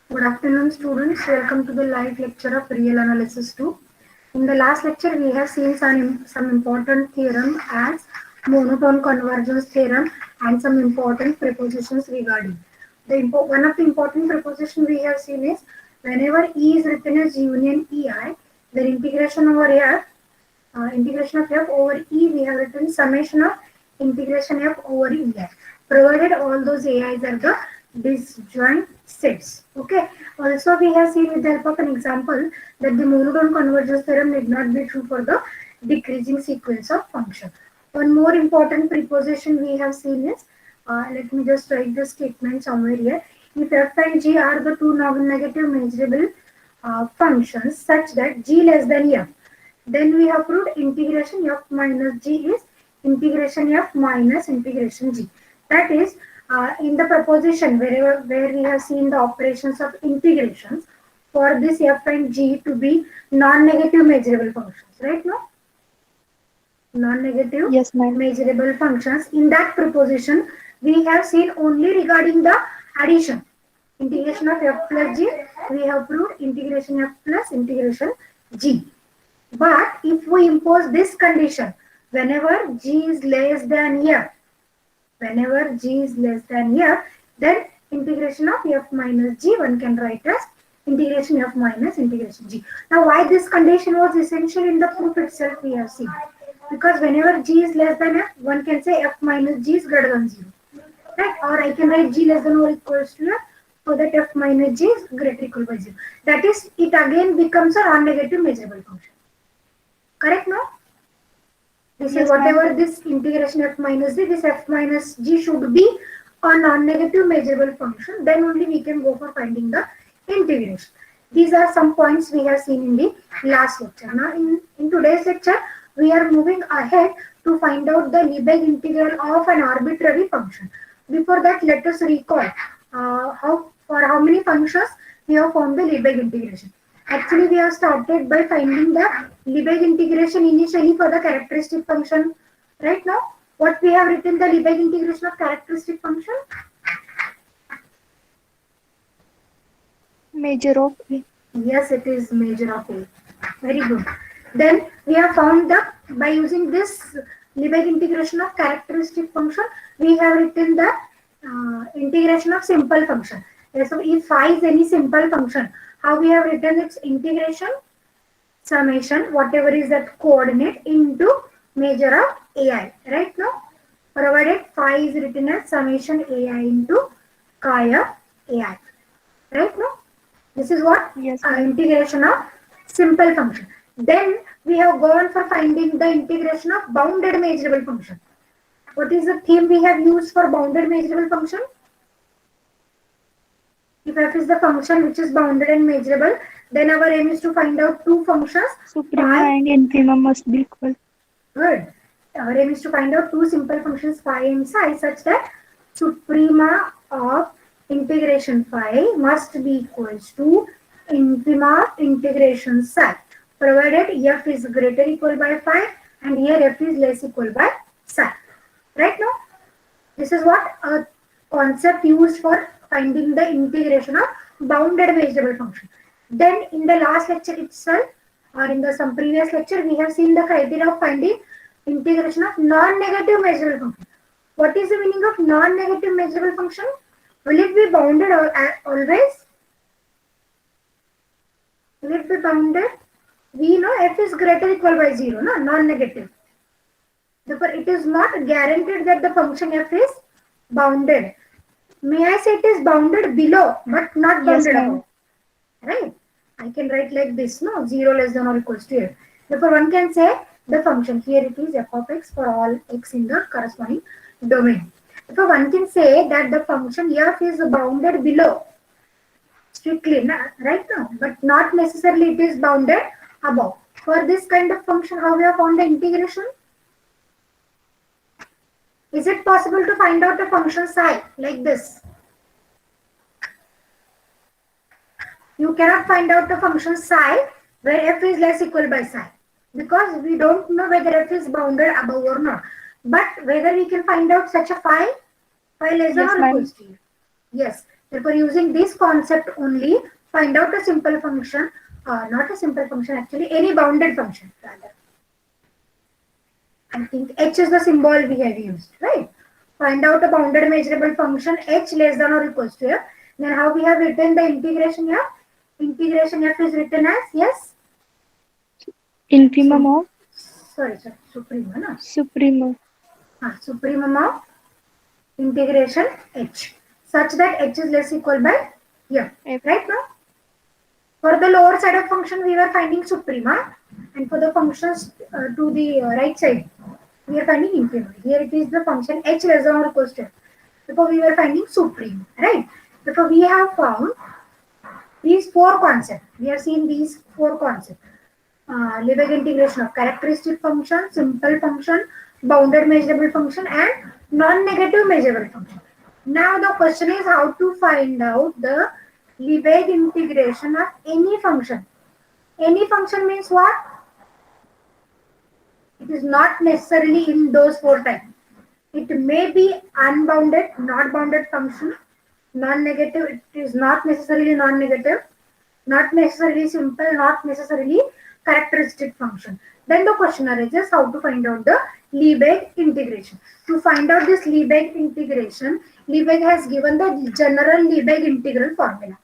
Good afternoon, students. Welcome to the live lecture of Real Analysis 2. In the last lecture, we have seen some important theorem as monotone convergence theorem and some important prepositions regarding. One of the important preposition we have seen is whenever E is written as union EI, then integration of f over E, we have written summation of integration f over EI, provided all those AIs are the disjoint sets. Okay. Also, we have seen with the help of an example that the monotone convergence theorem need not be true for the decreasing sequence of function. One more important preposition we have seen is, let me just write the statement somewhere here. If f and g are the two non-negative measurable functions such that g less than f, then we have proved integration f minus g is integration f minus integration g. That is, in the proposition where we have seen the operations of integrations for this f and g to be non-negative measurable functions, right? No, non-negative Yes, ma'am. measurable functions. In that proposition, we have seen only regarding the addition. Integration of f plus g, we have proved integration f plus integration g. But if we impose this condition, whenever g is less than f, then integration of f minus g one can write as integration f minus integration g. Now, why this condition was essential in the proof itself we have seen. Because whenever g is less than f, one can say f minus g is greater than 0. Right? Or I can write g less than or equals to f, so that f minus g is greater or equal by 0. That is, it again becomes a non-negative measurable function. Correct now? This is Yes, ma'am. whatever this integration f minus g, this f minus g should be a non-negative measurable function. Then only we can go for finding the integration. These are some points we have seen in the last lecture. Now in today's lecture, we are moving ahead to find out the Lebesgue integral of an arbitrary function. Before that, let us recall for how many functions we have found the Lebesgue integration. Actually, we have started by finding the Lebesgue integration initially for the characteristic function. Right now, what we have written the Lebesgue integration of characteristic function? Major of A. Yes, it is measure of A. Very good. Then we have found that by using this Lebesgue integration of characteristic function, we have written the integration of simple function. So if phi is any simple function, how we have written its integration? Summation, whatever is that coordinate into measure of AI. Right now, provided phi is written as summation AI into chi of AI. Right now, this is what Yes, ma'am. integration of simple function. Then we have gone for finding the integration of bounded measurable function. What is the theme we have used for bounded measurable function? If f is the function which is bounded and measurable, then our aim is to find out two functions. Suprema Phi, and infima must be equal. good. Our aim is to find out two simple functions phi and psi such that suprema of integration phi must be equals to infima of integration psi, provided f is greater equal by phi and here f is less equal by psi. Right now, this is what a concept used for finding the integration of bounded measurable function. Then in the last lecture itself, or in the some previous lecture, we have seen the criteria of finding integration of non-negative measurable function. What is the meaning of non-negative measurable function? Will it be bounded always? Will it be bounded? We know f is greater or equal by 0, no? Non-negative. Therefore, it is not guaranteed that the function f is bounded. May I say it is bounded below, but not Yes, bounded ma'am. above? Right? I can write like this, no? 0 less than or equals to f. Therefore, one can say the function, here it is f of x for all x in the corresponding domain. Therefore, one can say that the function f is bounded below, strictly, right now, but not necessarily it is bounded above. For this kind of function, how we have found the integration? Is it possible to find out a function psi like this? You cannot find out the function psi where f is less equal by psi, because we don't know whether f is bounded above or not. But whether we can find out such a phi less than Yes, or ma'am. equals to. Yes, Therefore, using this concept only, find out a simple function, not a simple function actually, any bounded function rather. I think h is the symbol we have used, right? Find out a bounded measurable function h less than or equals to f. Then how we have written the integration f? Integration f is written as, yes? Infimum of Sorry, supremum, no? supremum. Supremum of integration h such that h is less equal by f, F. right now? For the lower side of function, we were finding suprema, and for the functions to the right side, we are finding infima. Here it is the function h less than or equals to f. Therefore, we were finding supreme, right? Therefore, we have found these four concepts. We have seen these four concepts. Lebesgue integration of characteristic function, simple function, bounded measurable function, and non-negative measurable function. Now the question is how to find out the Lebesgue integration of any function. Any function means what? It is not necessarily in those four types. It may be unbounded, not bounded function, non-negative, it is not necessarily non-negative, not necessarily simple, not necessarily characteristic function. Then the question arises how to find out the Lebesgue integration. To find out this Lebesgue integration, Lebesgue has given the general Lebesgue integral formula.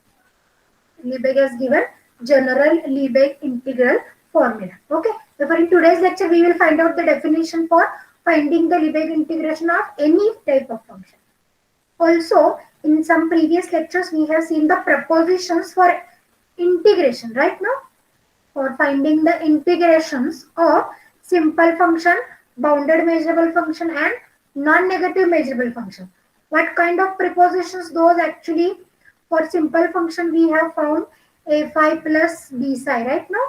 Lebesgue has given general Lebesgue integral formula. Okay. Therefore, in today's lecture, we will find out the definition for finding the Lebesgue integration of any type of function. Also, in some previous lectures, we have seen the propositions for integration, right now? For finding the integrations of simple function, bounded measurable function, and non-negative measurable function. What kind of prepositions those actually? For simple function, we have found a phi plus b psi, right now?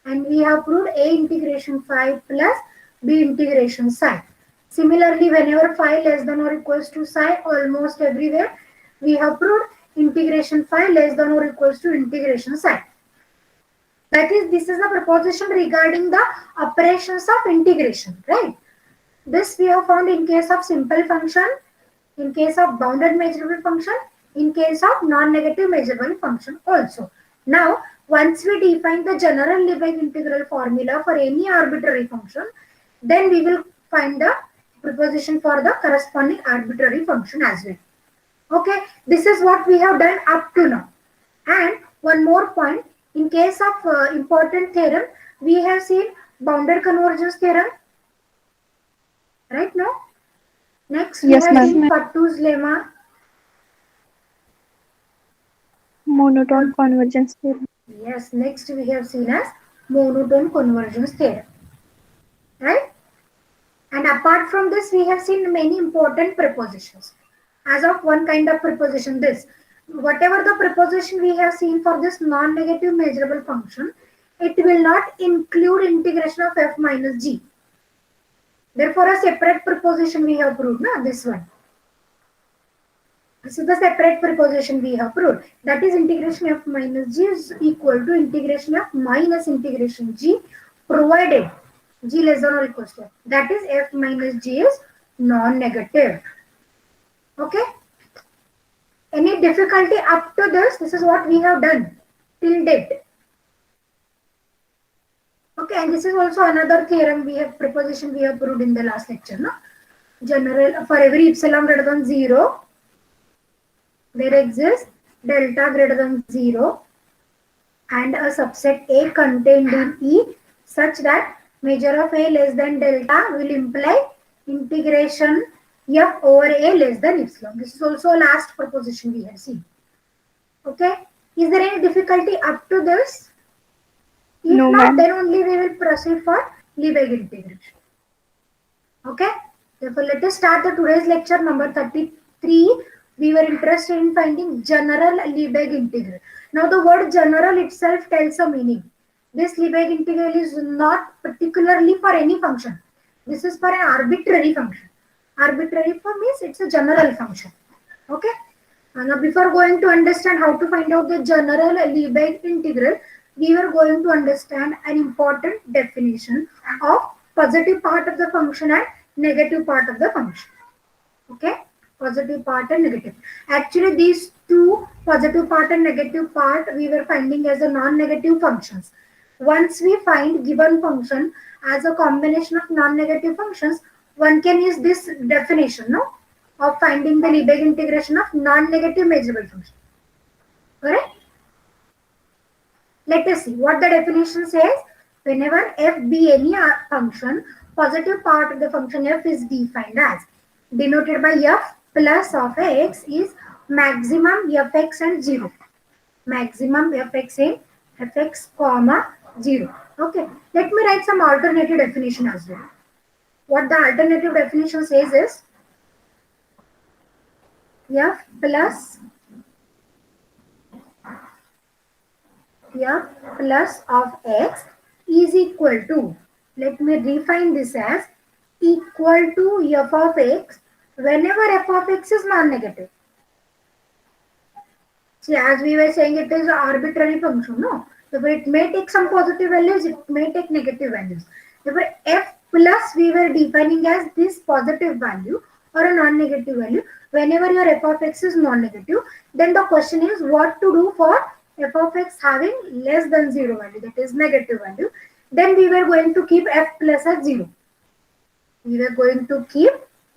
And we have proved a integration phi plus b integration psi. Similarly, whenever phi less than or equals to psi, almost everywhere, we have proved integration phi less than or equals to integration psi. That is, this is the proposition regarding the operations of integration, right? This we have found in case of simple function, in case of bounded measurable function, in case of non-negative measurable function also. Now, once we define the general Lebesgue integral formula for any arbitrary function, then we will find the proposition for the corresponding arbitrary function as well. Okay, this is what we have done up to now. And one more point, in case of important theorem, we have seen bounded convergence theorem, right now. Next, we Yes, have ma'am. seen Pattu's lemma. Monotone convergence theorem. Yes, next we have seen as monotone convergence theorem, right? And apart from this, we have seen many important prepositions. As of one kind of preposition, this. Whatever the preposition we have seen for this non-negative measurable function, it will not include integration of f minus g. Therefore, a separate preposition we have proved, na, this one. This is the separate preposition we have proved. That is integration f minus g is equal to integration f minus integration g, provided g less than or equals to f. That is f minus g is non-negative. Okay. Any difficulty up to this? This is what we have done till date. Okay, and this is also another theorem we have preposition we have proved in the last lecture. No? General for every epsilon greater than 0, there exists delta greater than 0 and a subset A contained in E such that measure of A less than delta will imply integration F over A less than epsilon. This is also last proposition we have seen. Okay. Is there any difficulty up to this? If No, not, ma'am. then only we will proceed for Lebesgue integration. Okay. Therefore, let us start the today's lecture number 33. We were interested in finding general Lebesgue integral. Now, the word general itself tells a meaning. This Lebesgue integral is not particularly for any function. This is for an arbitrary function. Arbitrary form means it's a general function. Okay. Now, before going to understand how to find out the general Lebesgue integral, we were going to understand an important definition of positive part of the function and negative part of the function. Okay. positive part and negative. Actually, these two positive part and negative part we were finding as a non-negative functions. Once we find given function as a combination of non-negative functions, one can use this definition, no, of finding the Lebesgue integration of non-negative measurable function. Correct? Let us see what the definition says. Whenever f be any function, positive part of the function f is defined as denoted by f plus of x is maximum fx and 0. Maximum fx in fx comma 0. Okay. Let me write some alternative definition as well. What the alternative definition says is f plus of x is equal to, let me define this as equal to f of x whenever f of x is non-negative. See, as we were saying, it is an arbitrary function, no? So it may take some positive values, it may take negative values. Therefore, f plus we were defining as this positive value or a non-negative value. Whenever your f of x is non-negative, then the question is what to do for f of x having less than 0 value, that is negative value. Then we were going to keep f plus as 0. We were going to keep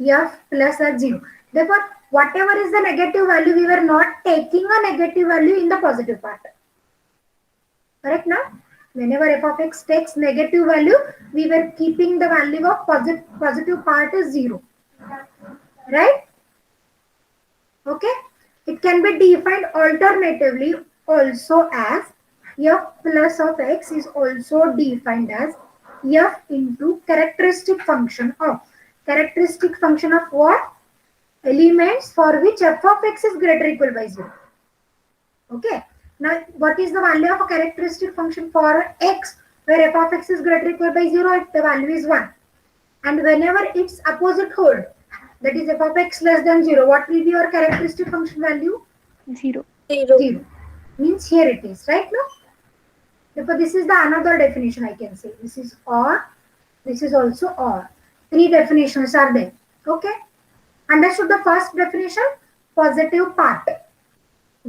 f plus as 0. Therefore, whatever is the negative value, we were not taking a negative value in the positive part. Correct now? Whenever f of x takes negative value, we were keeping the value of positive part as 0. Right? Okay? It can be defined alternatively also as f plus of x is also defined as f into characteristic function of what? Elements for which f of x is greater or equal by 0. Okay. Now, what is the value of a characteristic function for x where f of x is greater or equal by 0? The value is 1. And whenever its opposite hold, that is f of x less than 0, what will be your characteristic function value? 0. 0. Means here it is, right now? Therefore, this is the another definition I can say. This is or, this is also or. 3 definitions are there. Okay? Understood the first definition? Positive part.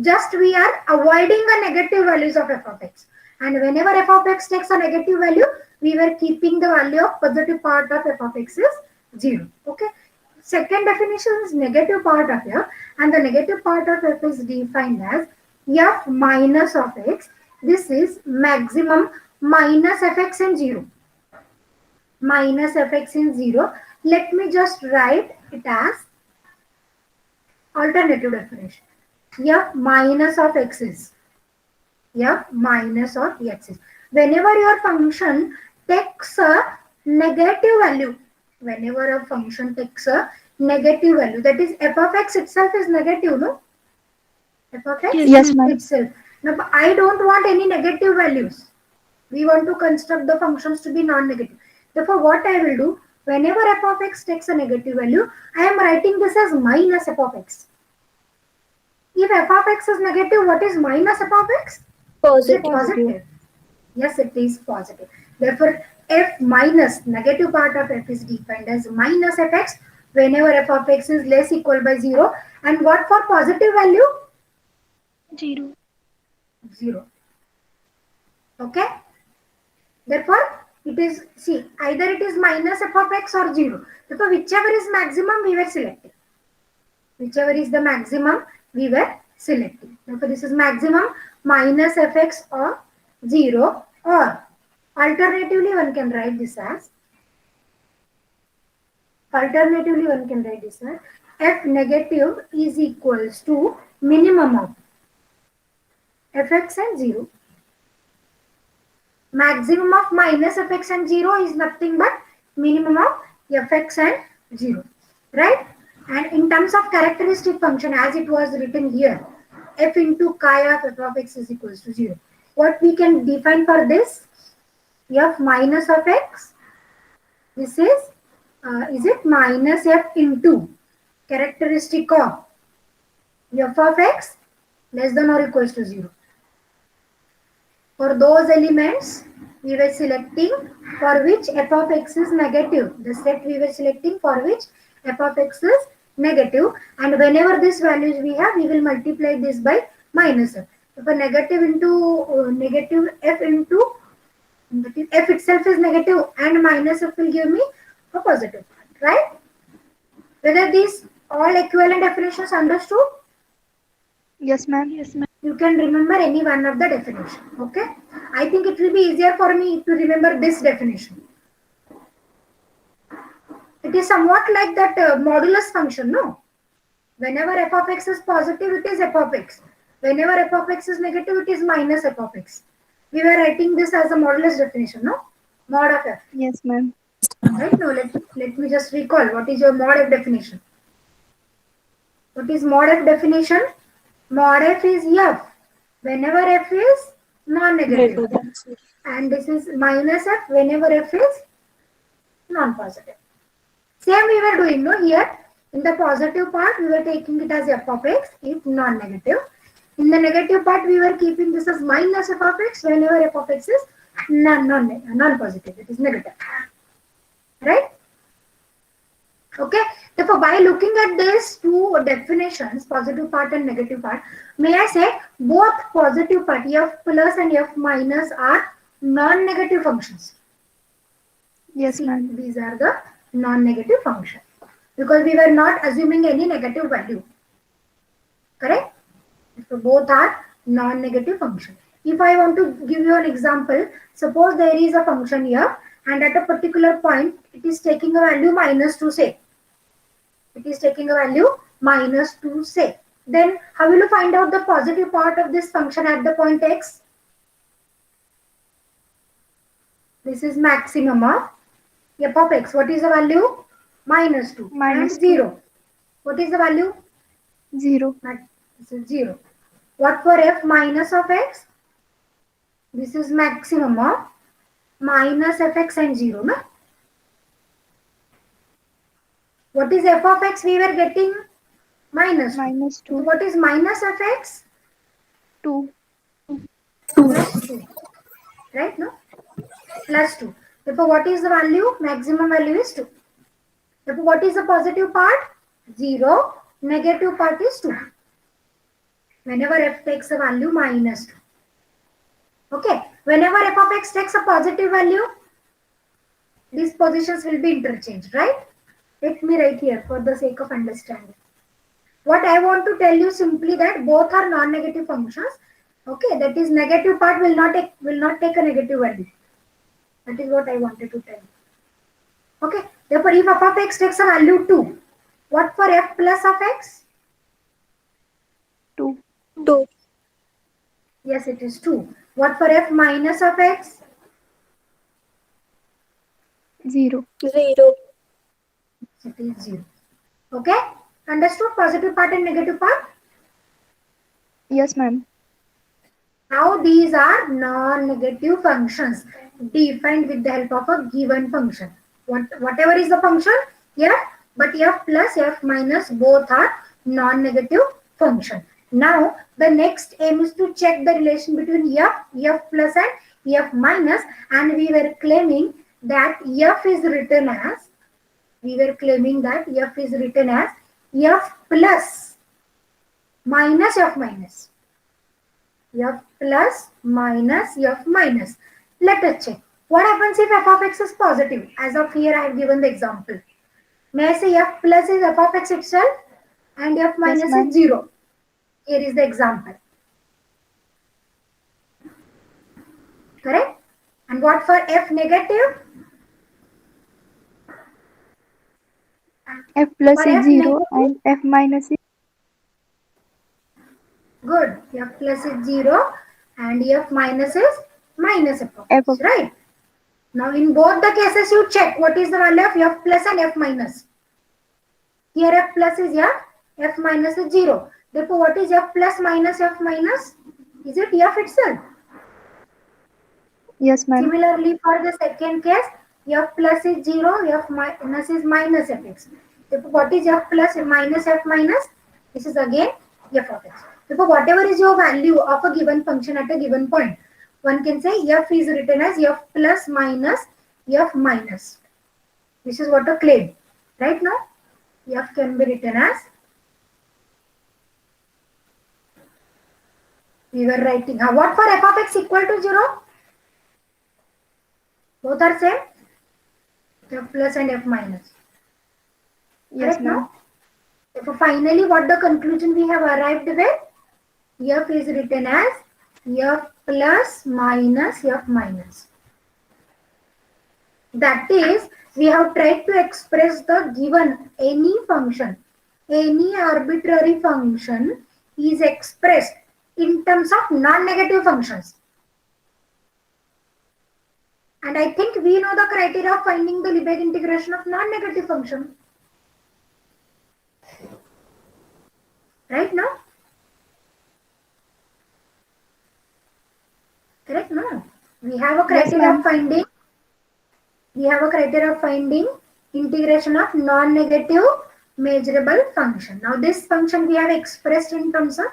Just we are avoiding the negative values of f of x. And whenever f of x takes a negative value, we were keeping the value of positive part of f of x is 0. Okay? Second definition is negative part of f, and the negative part of f is defined as f minus of x. This is maximum minus fx in 0. Minus fx in 0. Let me just write it as alternative definition. F minus of x is f minus of x is. Whenever your function takes a negative value, whenever a function takes a negative value, that is f of x itself is negative, no? F of x Yes, ma'am. itself. Now, I don't want any negative values. We want to construct the functions to be non-negative. Therefore, what I will do, whenever f of x takes a negative value, I am writing this as minus f of x. If f of x is negative, what is minus f of x? Positive. Positive. Yes, it is positive. Therefore, f minus negative part of f is defined as minus fx whenever f of x is less equal by 0. And what for positive value? 0. 0. Okay. Therefore, it is, see, either it is minus f of x or 0. Therefore, whichever is maximum, we were selecting. Whichever is the maximum, we were selecting. Therefore, this is maximum minus fx or 0, or alternatively one can write this as f negative is equals to minimum of fx and 0. Maximum of minus fx and 0 is nothing but minimum of fx and 0, right? And in terms of characteristic function, as it was written here, f into chi of f of x is equals to 0. What we can define for this? F minus of x. This is it minus f into characteristic of f of x less than or equals to 0. For those elements, we were selecting for which f of x is negative. The set we were selecting for which f of x is negative, and whenever this values we have, we will multiply this by minus f. If a negative into negative f into negative f itself is negative, and minus f will give me a positive part, right? Whether these all equivalent definitions understood? Yes, ma'am. Yes, ma'am. You can remember any one of the definition. Okay, I think it will be easier for me to remember this definition. It is somewhat like that modulus function, no? Whenever f of x is positive, it is f of x. Whenever f of x is negative, it is minus f of x. We were writing this as a modulus definition, no? Mod of f. Yes, ma'am. Right now, let me just recall what is your mod f definition. What is mod f definition? Mod f is f whenever f is non-negative, and this is minus f whenever f is non-positive. Same we were doing, no? Here in the positive part we were taking it as f of x if non-negative. In the negative part we were keeping this as minus f of x whenever f of x is non-positive. It is negative, right? Okay. Therefore, by looking at these two definitions, positive part and negative part, may I say both positive part f plus and f minus are non-negative functions. Yes, ma'am. These are the non-negative functions because we were not assuming any negative value. Correct? So both are non-negative functions. If I want to give you an example, suppose there is a function here and at a particular point it is taking a value minus 2, say. It is taking a value minus 2, say. Then how will you find out the positive part of this function at the point x? This is maximum of f of x. What is the value? Minus 2 Minus and 0. What is the value? 0. This is 0. What for f minus of x? This is maximum of minus fx and 0. No? What is f of x we were getting? Minus 2. Minus 2. So what is minus fx? 2. Plus 2. Right? No? Plus 2. Therefore, what is the value? Maximum value is 2. Therefore, what is the positive part? 0. Negative part is 2. Whenever f takes a value minus 2. Okay. Whenever f of x takes a positive value, these positions will be interchanged, right? Let me write here for the sake of understanding. What I want to tell you simply that both are non-negative functions. Okay, that is negative part will not take a negative value. That is what I wanted to tell you. Okay, therefore if f of x takes a value 2, what for f plus of x? 2. 2. Yes, it is 2. What for f minus of x? 0. 0. It is 0. Okay, understood positive part and negative part? Yes, ma'am. Now these are non-negative functions defined with the help of a given function. Whatever is the function, f, but f plus f minus both are non-negative function. Now the next aim is to check the relation between f plus and f minus, and we were claiming that f is written as f plus minus f minus. F plus minus f minus. Let us check. What happens if f of x is positive? As of here, I have given the example. May I say f plus is f of x itself and f minus ma'am. is 0. Here is the example. Correct? And what for f negative? F plus For is f 0 negative? and f minus is Good. F plus is 0 and f minus is minus f of f x. of Right? Now in both the cases you check what is the value of f plus and f minus. Here f plus is f minus is 0. Therefore what is f plus minus f minus? Is it f itself? Yes, ma'am. Similarly for the second case, f plus is 0, f minus is minus fx. Therefore what is f plus minus f minus? This is again f of x. Therefore whatever is your value of a given function at a given point, one can say f is written as f plus minus f minus. This is what a claim, right now? F can be written as, we were writing, what for f of x equal to 0? Both are same, f plus and f minus. Yes, Correct, no? ma'am. Therefore, finally, what the conclusion we have arrived with? F is written as f plus minus f minus. That is, we have tried to express the given any function, any arbitrary function is expressed in terms of non-negative functions. And I think we know the criteria of finding the Lebesgue integration of non-negative function. Right now? Correct? No. We have a Yes, criteria ma'am. of finding. We have a criteria of finding integration of non-negative measurable function. Now this function we have expressed in terms of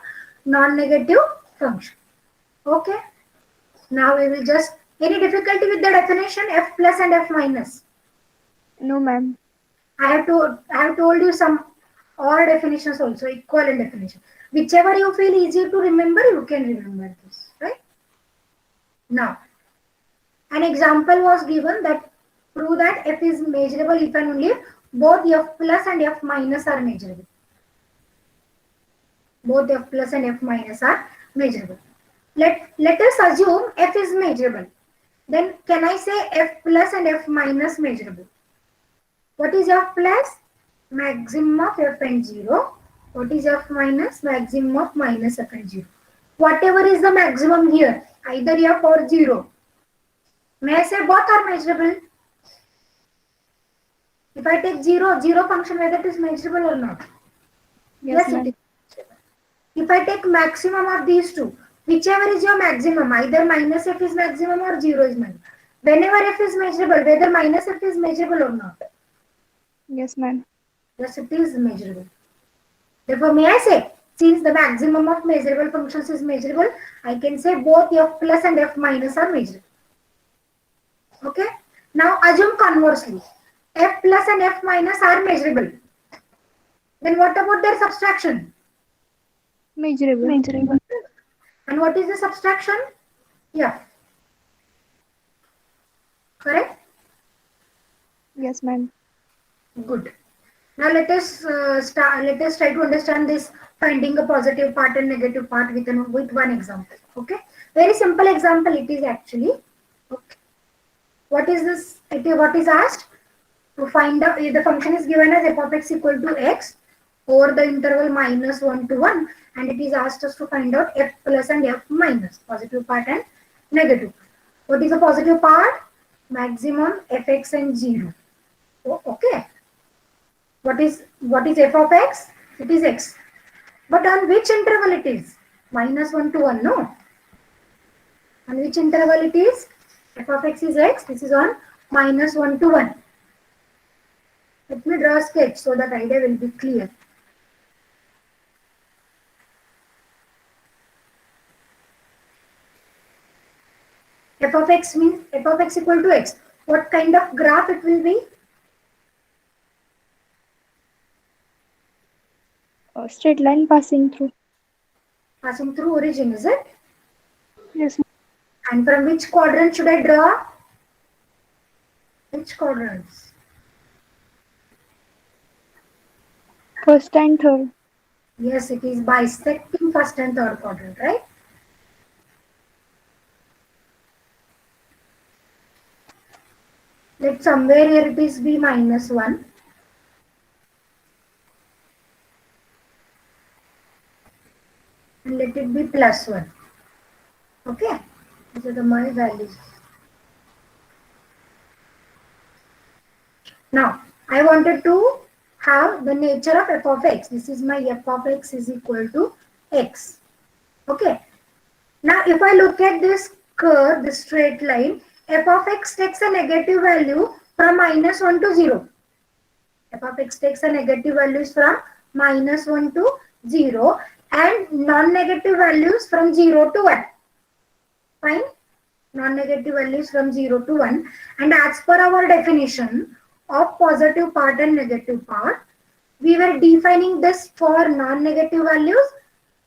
non-negative function. Okay. Now we will just, any difficulty with the definition f plus and f minus? No, ma'am. I have told you some odd definitions also, equivalent definition. Whichever you feel easy to remember, you can remember this, right? Now, an example was given that prove that f is measurable if and only if both f plus and f minus are measurable. Both f plus and f minus are measurable. Let us assume f is measurable. Then can I say f plus and f minus measurable? What is f plus? Maximum of f and 0. What is f minus? Maximum of minus f and 0. Whatever is the maximum here, either f or 0. May I say both are measurable? If I take 0 function, whether it is measurable or not? Yes, It ma'am. is measurable. If I take maximum of these two, whichever is your maximum, either minus f is maximum or 0 is maximum. Whenever f is measurable, whether minus f is measurable or not? Yes, ma'am. Yes, it is measurable. Therefore, may I say, since the maximum of measurable functions is measurable, I can say both f plus and f minus are measurable. Okay. Now assume conversely, f plus and f minus are measurable. Then what about their subtraction? Measurable. And what is the subtraction? F. Correct? Yes, ma'am. Good. Now let us Let us try to understand this finding a positive part and negative part with one example. Okay. Very simple example it is actually. Okay. What is this? What is asked? To find out if the function is given as f of x equal to x over the interval minus 1 to 1, and it is asked us to find out f plus and f minus, positive part and negative. What is the positive part? Maximum fx and 0. Oh, okay. What is f of x? It is x. But on which interval it is? Minus 1 to 1, no? On which interval it is? F of x is x. This is on minus 1 to 1. Let me draw a sketch so that idea will be clear. F of x means f of x equal to x. What kind of graph it will be? A straight line passing through. Passing through origin, is it? Yes. And from which quadrant should I draw? Which quadrants? First and third. Yes, it is bisecting first and third quadrant, right? Let somewhere here it is be minus 1. And let it be plus 1. Okay? These are my values. Now, I wanted to have the nature of f of x. This is my f of x is equal to x. Okay. Now, if I look at this curve, this straight line, f of x takes a negative value from minus 1 to 0. F of x takes a negative values from minus 1 to 0 and non-negative values from 0 to 1. Fine? Non-negative values from 0 to 1. And as per our definition of positive part and negative part, we were defining this for non-negative values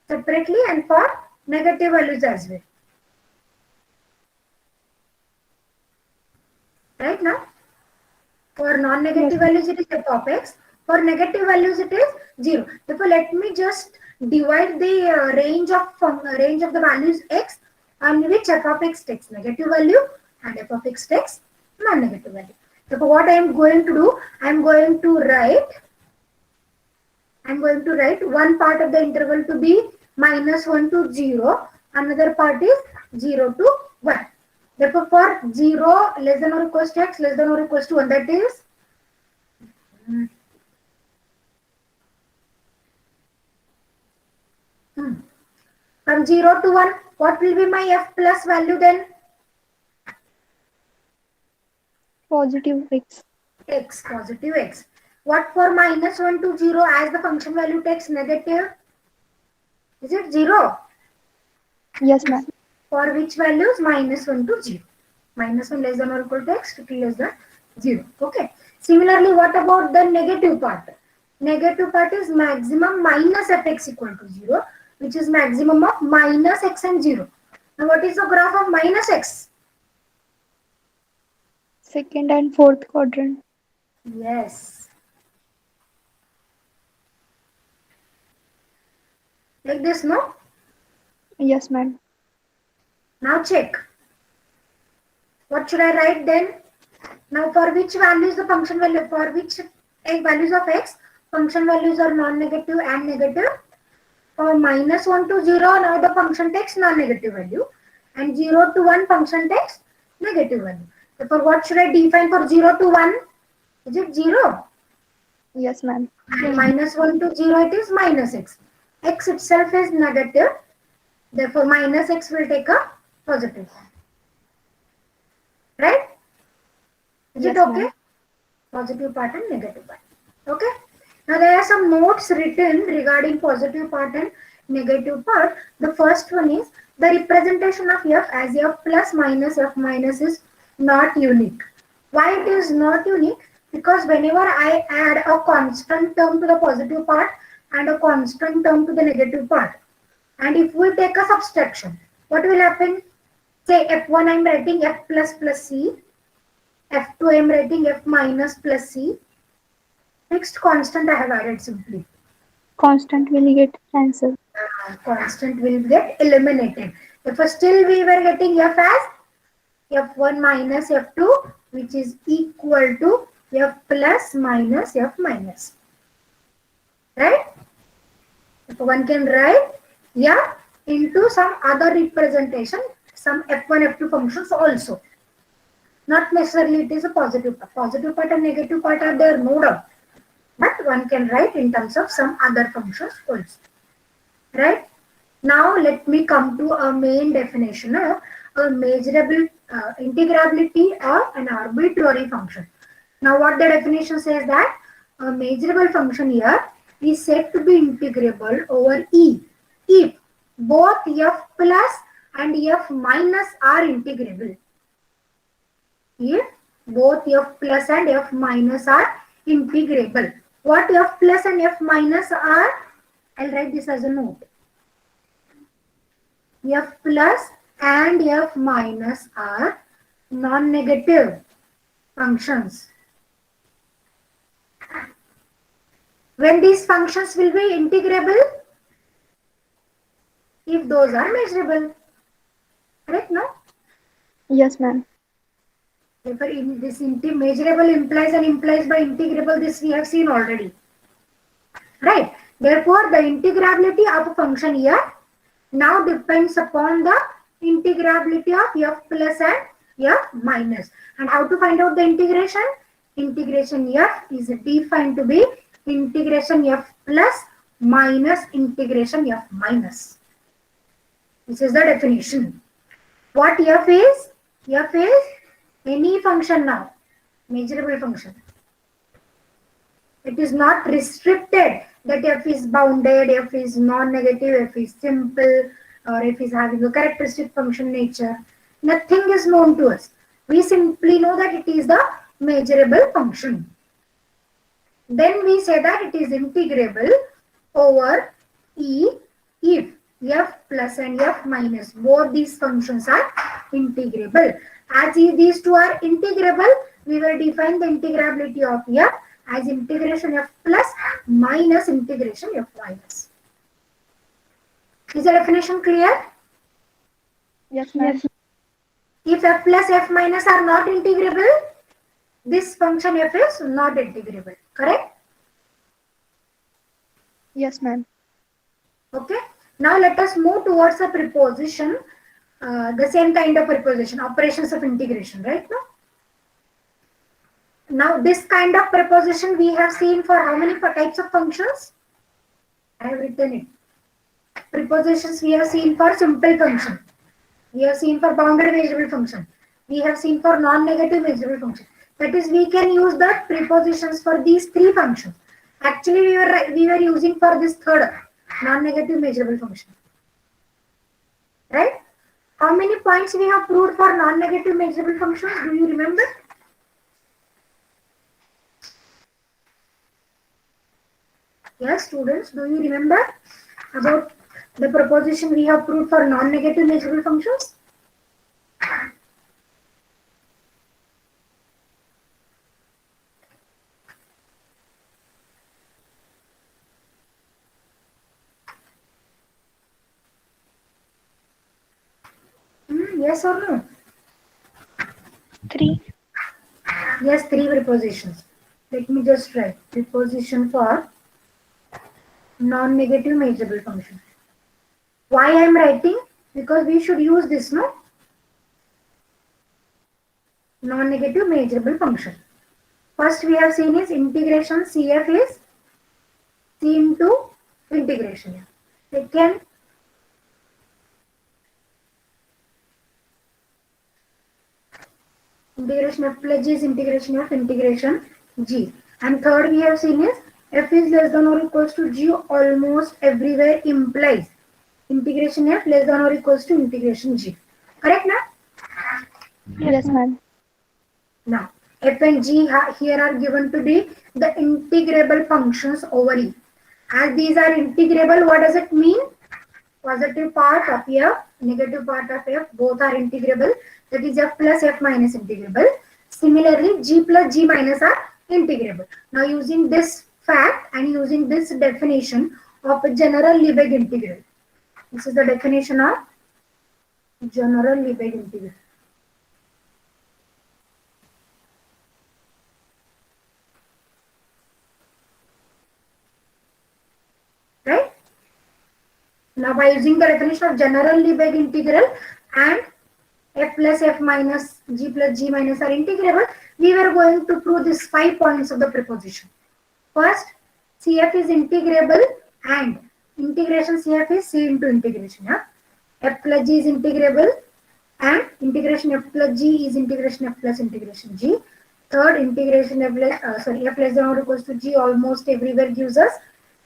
separately and for negative values as well. Right now, for non-negative Yes, ma'am. values it is f of x. For negative values it is 0. Therefore, let me just divide the range of the values x on which f of x takes negative value and f of x takes non-negative value. Therefore, what I am going to do, I am going to write one part of the interval to be -1 to 0, another part is 0 to 1. Therefore, for 0 less than or equals to x less than or equals to 1, that is from 0 to 1, what will be my f plus value then? Positive x. X, positive x. What for -1 to 0 as the function value takes negative? Is it 0? Yes, ma'am. For which values? -1 to 0. -1 less than or equal to x, 2 less than 0. Okay. Similarly, what about the negative part? Negative part is maximum minus fx equal to 0, which is maximum of minus x and 0. Now, what is the graph of minus x? Second and fourth quadrant. Yes. Like this, no? Yes, ma'am. Now check. What should I write then? Now for which values the function value, for which values of x, function values are non-negative and negative. For -1 to 0, now the function takes non-negative value. And 0 to 1 function takes negative value. Therefore, what should I define for 0 to 1? Is it 0? Yes, ma'am. And -1 to 0, it is minus x. X itself is negative. Therefore, minus x will take a positive. Right? Is Yes, it okay? ma'am. Positive part and negative part. Okay. Now there are some notes written regarding positive part and negative part. The first one is the representation of f as f plus minus f minus is not unique. Why it is not unique? Because whenever I add a constant term to the positive part and a constant term to the negative part, and if we take a subtraction, what will happen? Say f1 I am writing f plus plus c, f2 I am writing f minus plus c. Next constant I have added simply. Constant will get cancelled. Constant will get eliminated. Therefore, still we were getting f as f1 minus f2, which is equal to f plus minus f minus. Right? If one can write f into some other representation, some f1, f2 functions also. Not necessarily it is a positive part. Positive part and negative part are there, no doubt. But one can write in terms of some other functions also. Right? Now let me come to a main definition of a measurable integrability of an arbitrary function. Now what the definition says that a measurable function here is said to be integrable over E if both f plus and f minus are integrable. If both f plus and f minus are integrable. What f plus and f minus are? I'll write this as a note. F plus and f minus are non-negative functions. When these functions will be integrable? If those are measurable. Correct, no? Yes, ma'am. Therefore, in this measurable implies and implies by integrable, this we have seen already. Right? Therefore, the integrability of a function here now depends upon the integrability of f plus and f minus. And how to find out the integration? Integration f is defined to be integration f plus minus integration f minus. This is the definition. What f is? F is any function now, measurable function. It is not restricted that f is bounded, f is non-negative, f is simple, or f is having a characteristic function nature. Nothing is known to us. We simply know that it is the measurable function. then we say that it is integrable over E if f plus and f minus, both these functions are integrable. As these two are integrable, we will define the integrability of f as integration f plus minus integration f minus. Is the definition clear? Yes, ma'am. If f plus f minus are not integrable, this function f is not integrable. Correct? Yes, ma'am. Okay. Now let us move towards a preposition, the same kind of preposition, operations of integration, right? Now this kind of preposition we have seen for how many types of functions? I have written it. Prepositions we have seen for simple function. We have seen for bounded variable function. We have seen for non-negative variable function. That is, we can use the prepositions for these three functions. Actually, we were using for this third non-negative measurable function. Right? How many points we have proved for non-negative measurable functions? Do you remember? Yes, students, do you remember about the proposition we have proved for non-negative measurable functions? Yes or no? 3. Yes, three prepositions. Let me just write preposition for non-negative measurable function. Why I am writing? Because we should use this, no? Non-negative measurable function. First we have seen is integration CF is C into integration. Second, integration f plus g is integration of integration g. And third we have seen is f is less than or equals to g almost everywhere implies integration f less than or equals to integration g. Correct now? Yes, ma'am. Now f and g here are given to be the integrable functions over E. As these are integrable, what does it mean? Positive part of f, negative part of f, both are integrable. That is f plus f minus integrable. Similarly, g plus g minus are integrable. Now using this fact and using this definition of a general Lebesgue integral. This is the definition of general Lebesgue integral. Right? Now by using the definition of general Lebesgue integral and f plus f minus g plus g minus are integrable, we were going to prove these 5 points of the preposition. First, CF is integrable and integration CF is C into integration. Yeah? F plus g is integrable and integration f plus g is integration f plus integration g. Third, integration f less than or equals to g almost everywhere gives us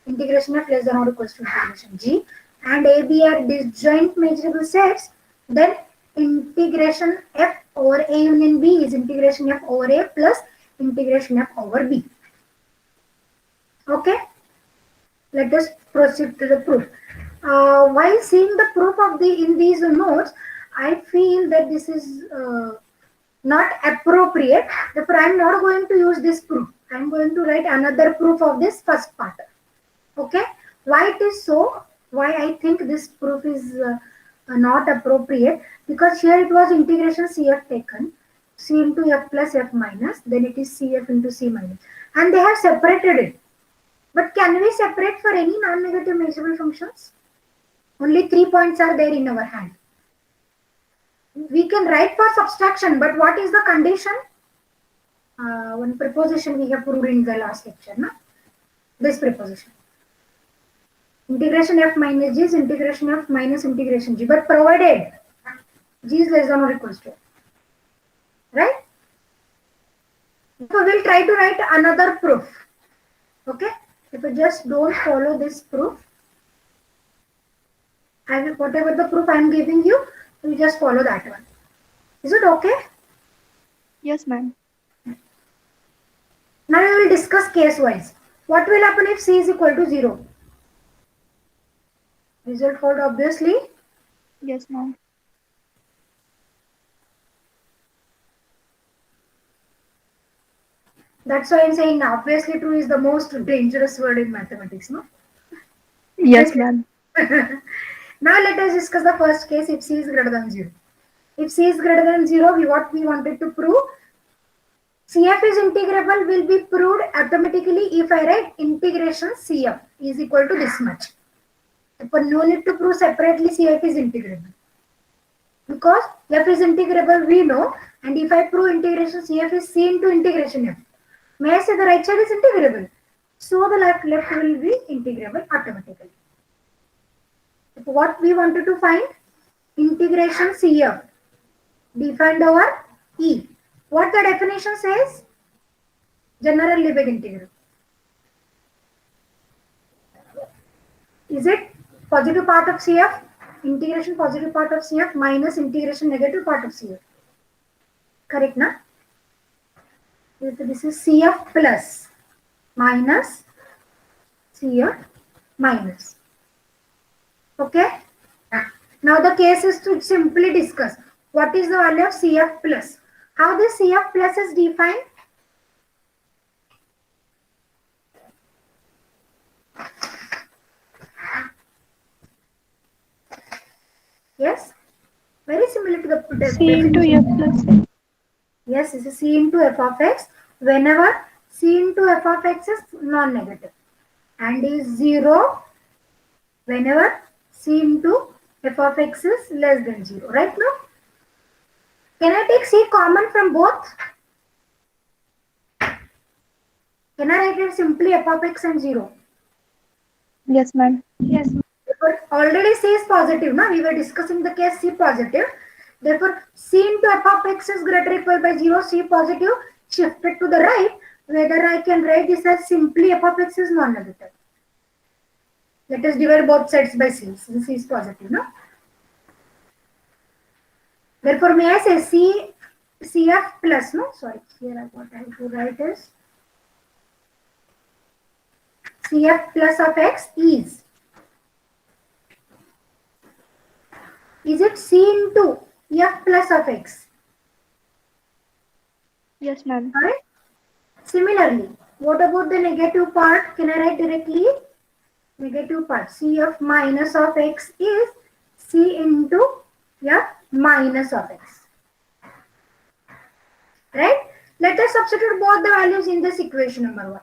integration f less than or equals to integration g. And AB are disjoint measurable sets, then integration f over A union B is integration f over A plus integration f over B. Okay, let us proceed to the proof. While seeing the proof of in these notes, I feel that this is not appropriate. Therefore, I am not going to use this proof. I am going to write another proof of this first part. Okay, why it is so? Why I think this proof is not appropriate? Because here it was integration CF taken, C into F plus F minus, then it is CF into C minus, and they have separated it. But can we separate for any non-negative measurable functions? Only 3 points are there in our hand. We can write for subtraction, but what is the condition? One preposition we have proved in the last lecture, no? This preposition. Integration f minus g is integration f minus integration g, but provided g is less than or equals to f. Right? So we'll try to write another proof. Okay? If you just don't follow this proof, whatever the proof I am giving you, you just follow that one. Is it okay? Yes, ma'am. Now we will discuss case wise. What will happen if C is equal to 0? Result hold obviously. Yes, ma'am. That's why I'm saying obviously true is the most dangerous word in mathematics, no? Yes, ma'am. Now let us discuss the first case if C is greater than 0. If C is greater than 0, what we wanted to prove, CF is integrable will be proved automatically if I write integration CF is equal to this much. But no need to prove separately CF is integrable. Because F is integrable we know, and if I prove integration CF is C into integration F, may I say the right side is integrable. So the left will be integrable automatically. What we wanted to find, integration CF defined over E. What the definition says? General Lebesgue integral. Is it positive part of CF? Integration positive part of CF minus integration negative part of CF. Correct, na? This is CF plus minus CF minus. Okay? Now the case is to simply discuss what is the value of CF plus. How this CF plus is defined? Yes? Very similar to the C into definition. F plus. Yes, this is C into f of x whenever C into f of x is non-negative, and is 0 whenever C into f of x is less than 0. Right now? Can I take C common from both? Can I write it simply f of x and 0? Yes, ma'am. Yes. Therefore, already C is positive. Now we were discussing the case C positive. Therefore, C into f of x is greater or equal by 0, C positive, shifted to the right. Whether I can write this as simply f of x is non-negative. Let us divide both sides by C. Since C is positive, no? Therefore, may I say CF plus, no? Sorry, here what I have to write is CF plus of x is it C into F plus of x? Yes, ma'am. Correct? Similarly, what about the negative part? Can I write directly? Negative part, CF minus of x is C into F minus of x. Right? Let us substitute both the values in this equation number 1.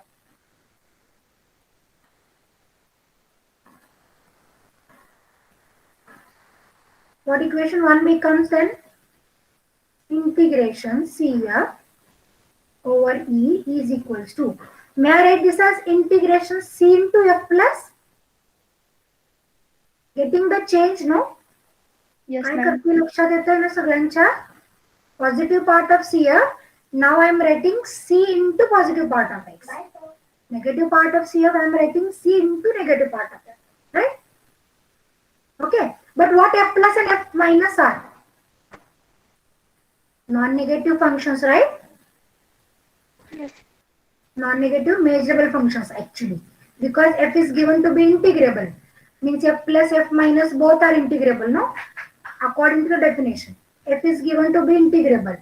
What equation 1 becomes then? Integration CF over E is equals to. May I write this as integration C into F plus? Getting the change, no? Yes, काय ma'am. करते लक्षात येतंय ना सगळ्यांच्या? Positive part of CF. Now I am writing C into positive part of X. Negative part of CF I am writing C into negative part of X. Right? Okay. But what F plus and F minus are? Non-negative functions, right? Yes. Non-negative measurable functions actually, because f is given to be integrable, means f plus f minus both are integrable, no? According to the definition, f is given to be integrable,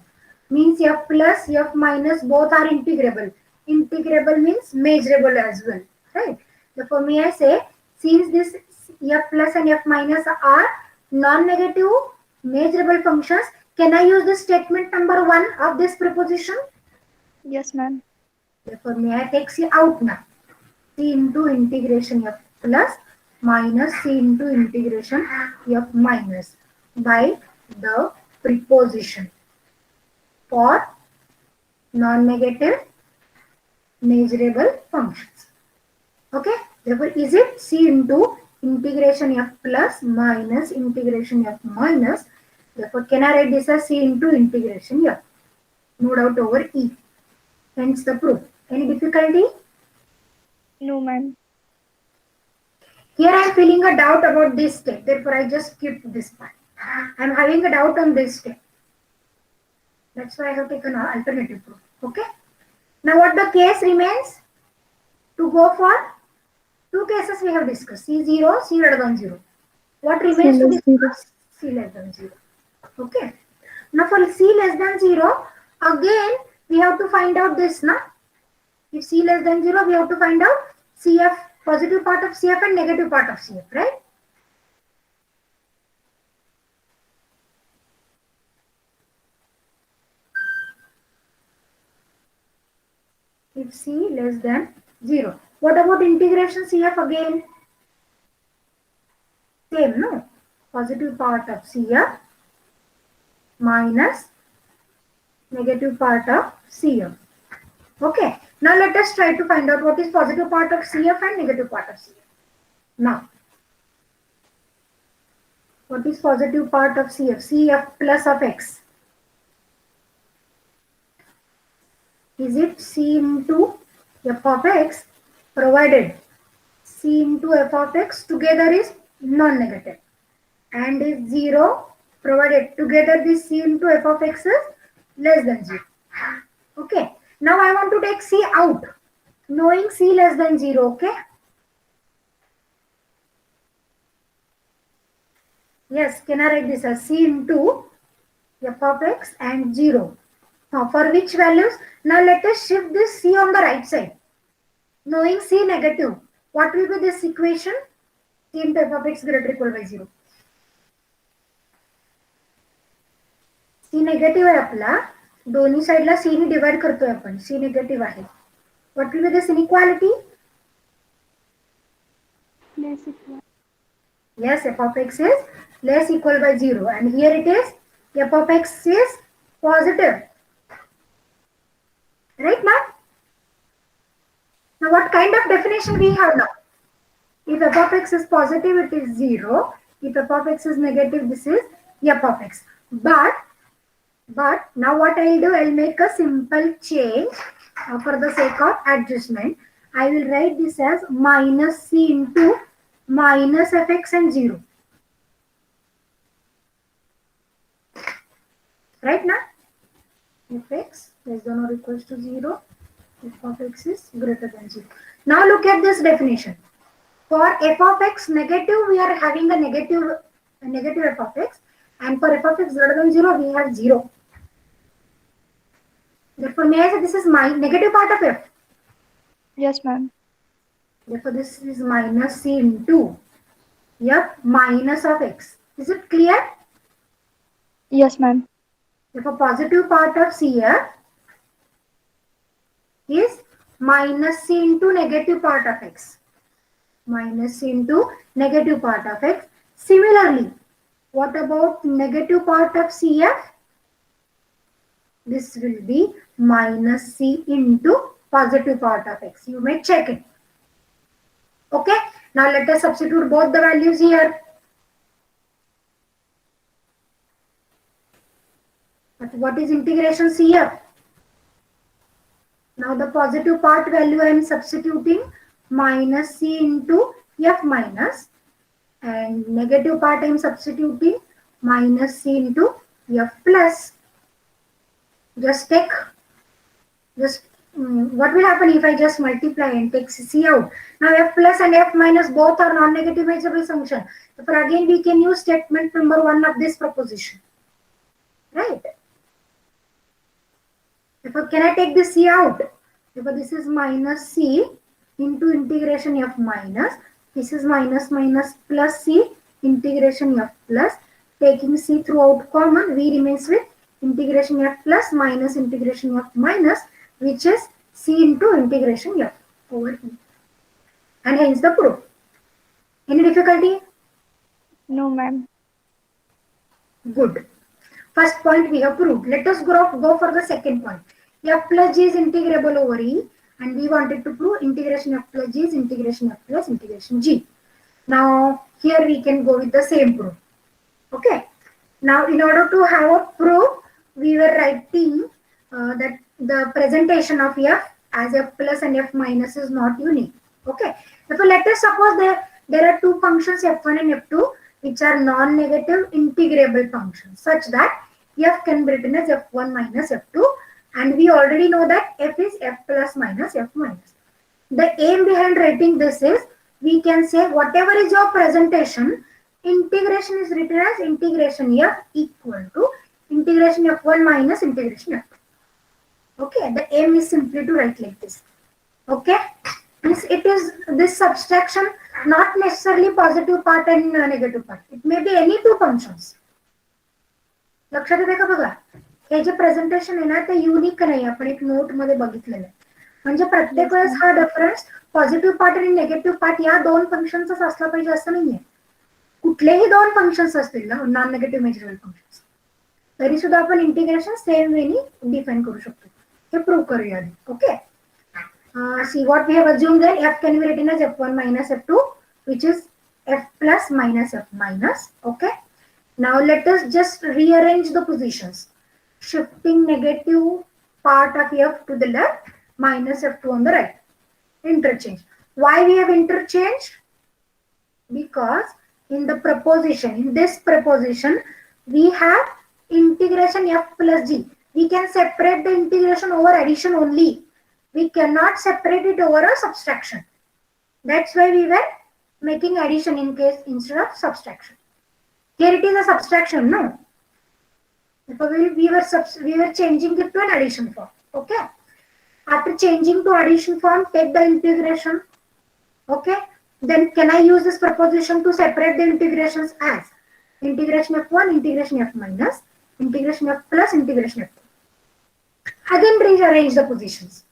means f plus f minus both are integrable. Integrable means measurable as well, right? Therefore, may I say, since this f plus and f minus are non-negative measurable functions, can I use this statement number 1 of this proposition? Yes, ma'am. Therefore, may I take C out now? C into integration F plus minus C into integration F minus by the preposition for non-negative measurable functions. Okay? Therefore, is it C into integration F plus minus integration F minus? Therefore, can I write this as C into integration F? No doubt over E. Hence the proof. Any difficulty? No, ma'am. Here I am feeling a doubt about this step, therefore I just skipped this part. I am having a doubt on this step. That's why I have taken an alternative proof. Okay. Now what the case remains? To go for two cases we have discussed, C0, C greater than 0. What remains to less discuss? C less than 0. Okay. Now for C less than 0, again we have to find out this, na? If C less than 0, we have to find out CF, positive part of CF and negative part of CF, right? If C less than 0. What about integration CF again? Same, no? Positive part of CF minus negative part of CF. Okay. Now let us try to find out what is positive part of CF and negative part of CF. Now, what is positive part of CF? CF plus of X. Is it C into f of X provided C into f of X together is non-negative and is 0 provided together this C into f of X is less than 0. Okay. Now I want to take C out knowing C less than 0. Okay. Yes, can I write this as C into f of X and 0. Now for which values? Now let us shift this C on the right side. Knowing C negative, what will be this equation? C into f of X greater or equal by 0. C negative आहे आपला, दोन्ही साइडला C ने divide करतोय आपण, C negative आहे. What will be this inequality? less equal. Yes, f of X is less equal by 0 and here it is f of X is positive. Right now? Now what kind of definition we have now? If f of X is positive, it is 0. If f of X is negative, this is f of X. But now what I'll do, I'll make a simple change for the sake of adjustment. I will write this as minus C into minus fx and 0. Right now? Fx less than or equals to 0. F of x is greater than 0. Now look at this definition. For f of x negative, we are having a negative f of x, and for f of x greater than 0, we have 0. Therefore, may I say this is my negative part of f? Yes, ma'am. Therefore, this is minus c into f minus of x. Is it clear? Yes, ma'am. Therefore, positive part of CF is minus c into negative part of x. Minus c into negative part of x. Similarly, what about negative part of CF? This will be minus c into positive part of x. You may check it. Okay. Now let us substitute both the values here. But what is integration CF? Now the positive part value I am substituting minus c into f minus, and negative part I am substituting minus c into f plus. What will happen if I just multiply and take c out? Now f plus and f minus both are non-negative measurable function. Therefore again we can use statement number 1 of this proposition. Right? Therefore can I take this c out? Therefore this is minus c into integration f minus. This is minus plus c integration f plus. Taking c throughout common, v remains with integration f plus minus integration f minus, which is c into integration f over e. And hence the proof. Any difficulty? No, ma'am. Good. First point we have proved. Let us go for the second point. F plus g is integrable over e, and we wanted to prove integration f plus g is integration f plus integration g. Now here we can go with the same proof. Okay. Now in order to have a proof, we were writing that the presentation of f as f plus and f minus is not unique. Okay. Therefore, let us suppose there are two functions f1 and f2 which are non-negative integrable functions, such that f can be written as f1 minus f2, and we already know that f is f plus minus f minus. The aim behind writing this is, we can say whatever is your presentation, integration is written as integration f equal to integration f1 minus integration f2. Okay, the aim is simply to write like this. Okay, means it is this subtraction, not necessarily positive part and negative part. It may be any two functions. लक्षात येते का बघा, हे जे presentation आहे ना ते unique नाही, आपण एक नोट मध्ये बघितलेलं आहे. म्हणजे प्रत्येक वेळेस हा डिफरन्स पॉझिटिव्ह पार्ट आणि निगेटिव्ह पार्ट या दोन फंक्शनचाच असला पाहिजे असं नाहीये. कुठलेही दोन फंक्शन्स असतील ना, नॉन निगेटिव्ह मेजरेबल फंक्शन्स, तरी सुद्धा आपण इंटिग्रेशन सेम वेनी डिफाइन करू शकतो. हे प्रूव्ह करूया. Okay, see what we have assumed then, f can be written as f1 minus f2, which is f plus minus f minus. Okay, now let us just rearrange the positions, shifting negative part of f to the left, minus f2 on the right. Interchange. Why we have interchanged? Because in the proposition, in this proposition, we have integration f plus g. We can separate the integration over addition only. We cannot separate it over a subtraction. That's why we were making addition in case instead of subtraction. Here it is a subtraction, no? We were changing it to an addition form. Okay. After changing to addition form, take the integration. Okay. Then can I use this proposition to separate the integrations as integration f1, integration f minus, integration f plus, integration f2. Again rearrange the positions.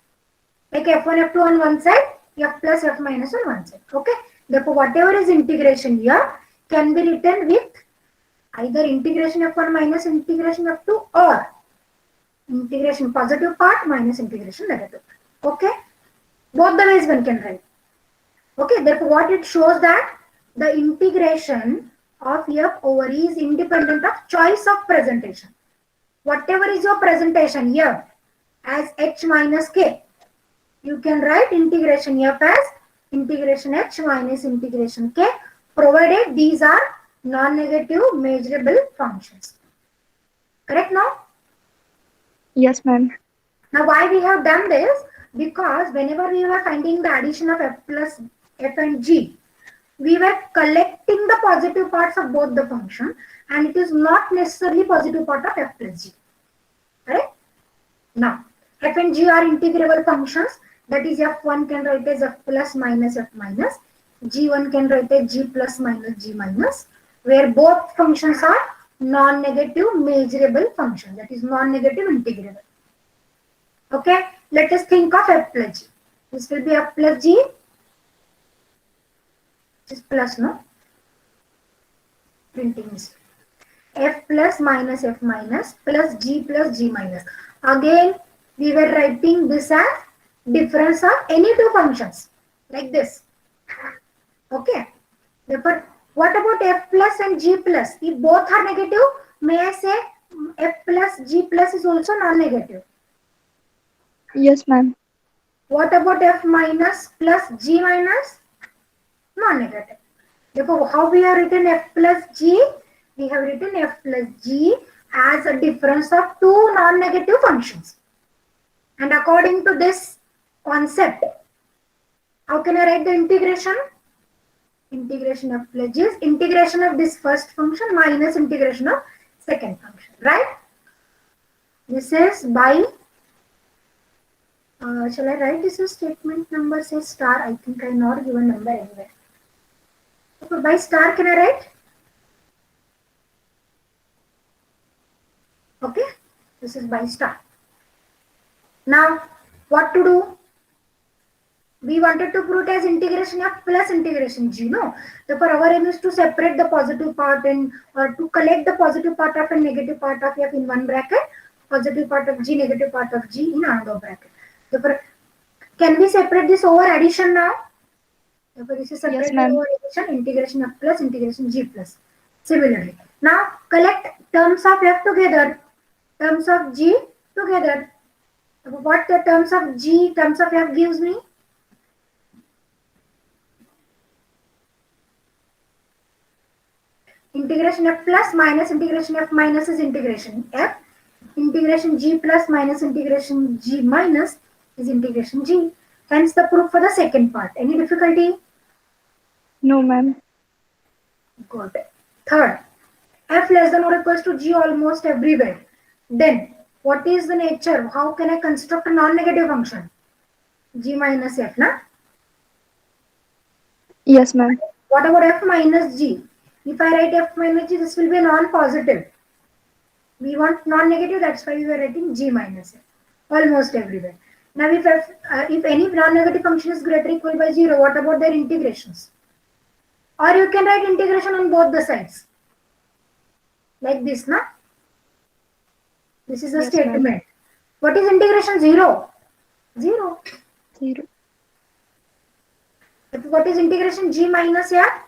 Like f1, f2 on one side, f plus, f minus on one side. Okay. Therefore, whatever is integration here can be written with either integration f1 minus integration f2 or integration positive part minus integration negative part. Okay. Both the ways one can write. Okay. Therefore, what it shows that the integration of f over e is independent of choice of presentation. Whatever is your presentation here as h minus k, you can write integration f as integration h minus integration k, provided these are non-negative measurable functions. Correct now? Yes, ma'am. Now why we have done this? Because whenever we were finding the addition of f plus f and g, we were collecting the positive parts of both the function, and it is not necessarily positive part of f plus g. Correct? Now f and g are integrable functions. That is, f1 can write as f plus minus f minus, g1 can write as g plus minus g minus, where both functions are non-negative measurable functions. That is non-negative integrable. Okay, let us think of f plus g. This will be f plus g. This is plus, no? Printing is f plus minus f minus plus g minus. Again, we were writing this as difference of any two functions like this. Okay. Therefore, what about f plus and g plus? If both are negative, may I say f plus g plus is also non-negative? Yes, ma'am. What about f minus plus g minus? Non-negative. Therefore, how we have written f plus g? We have written f plus g as a difference of two non-negative functions. And according to this concept, how can I write the integration? Integration of plus g is integration of this first function minus integration of second function, right? This is by, shall I write this as statement number, say star? I think I not given number anywhere. So by star can I write? Okay, this is by star. Now, what to do? We wanted to prove it as integration f plus integration g, no? Therefore, our aim is to separate the positive part and or to collect the positive part of and negative part of f in one bracket, positive part of g, negative part of g in another bracket. Therefore, can we separate this over addition now? Therefore, this is separated over addition, integration f plus integration g plus. Similarly, now collect terms of f together, terms of g together. What the terms of g, terms of f gives me? Integration f plus minus integration f minus is integration f. Integration g plus minus integration g minus is integration g. Hence the proof for the second part. Any difficulty? No, ma'am. Good. Third, f less than or equals to g almost everywhere. Then, what is the nature? How can I construct a non-negative function? G minus f, na? Yes, ma'am. What about f minus g? If I write f minus g, this will be non-positive. We want non-negative, that's why we were writing g minus f. Almost everywhere. Now, if any non-negative function is greater or equal by 0, what about their integrations? Or you can write integration on both the sides. Like this, na? This is a Yes, statement. ma'am. What is integration? 0. 0. 0. What is integration? G minus f?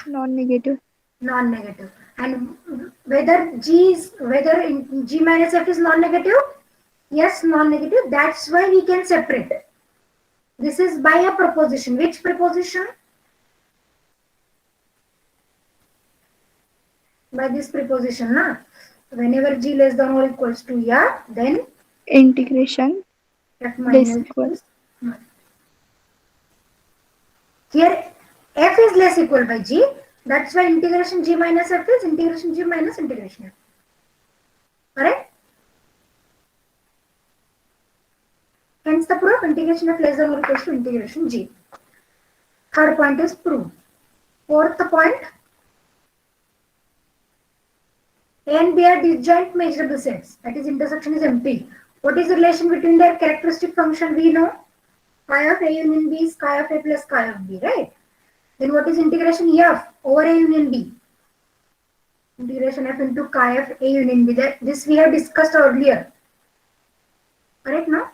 Non-negative. Non-negative. And whether G minus f is non-negative? Yes, non-negative. That's why we can separate. This is by a proposition. Which proposition? By this preposition, na? Whenever g less than or equals to f, then Integration f less minus equal. is here f is less equal by g. That's why integration g minus f is integration g minus integration f. Correct? Hence the proof integration of less than or equals to integration g. Third point is proved. Fourth point, A and B are disjoint measurable sets. That is, intersection is empty. What is the relation between their characteristic function? We know chi of A union B is chi of A plus chi of B, right? Then what is integration f over A union B? Integration f into chi of A union B. This we have discussed earlier. Correct, no?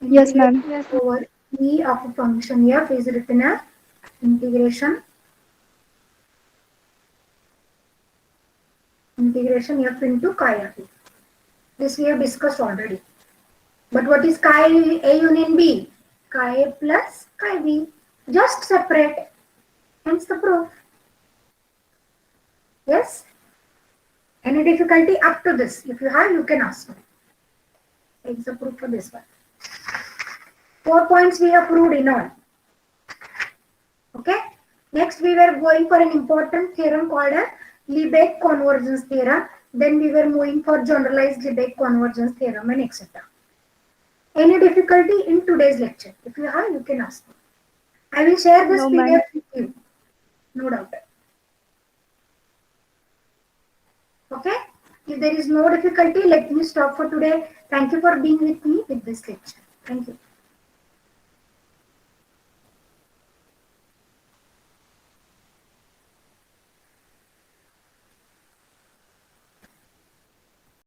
Yes, ma'am. Yes. Over E of a function f is written as integration f into chi of E. This we have discussed already. But what is chi A union B? Chi A plus chi B. Just separate. Hence the proof. Yes? Any difficulty up to this? If you have, you can ask me. Take the proof for this one. 4 points we have proved in all. Okay? Next we were going for an important theorem called a Lebesgue convergence theorem. Then we were moving for generalized Lebesgue convergence theorem and etc. Any difficulty in today's lecture? If you have, you can ask me. I will share this No, PDF ma'am. with you. No doubt. Okay? If there is no difficulty, let me stop for today. Thank you for being with me with this lecture. Thank you.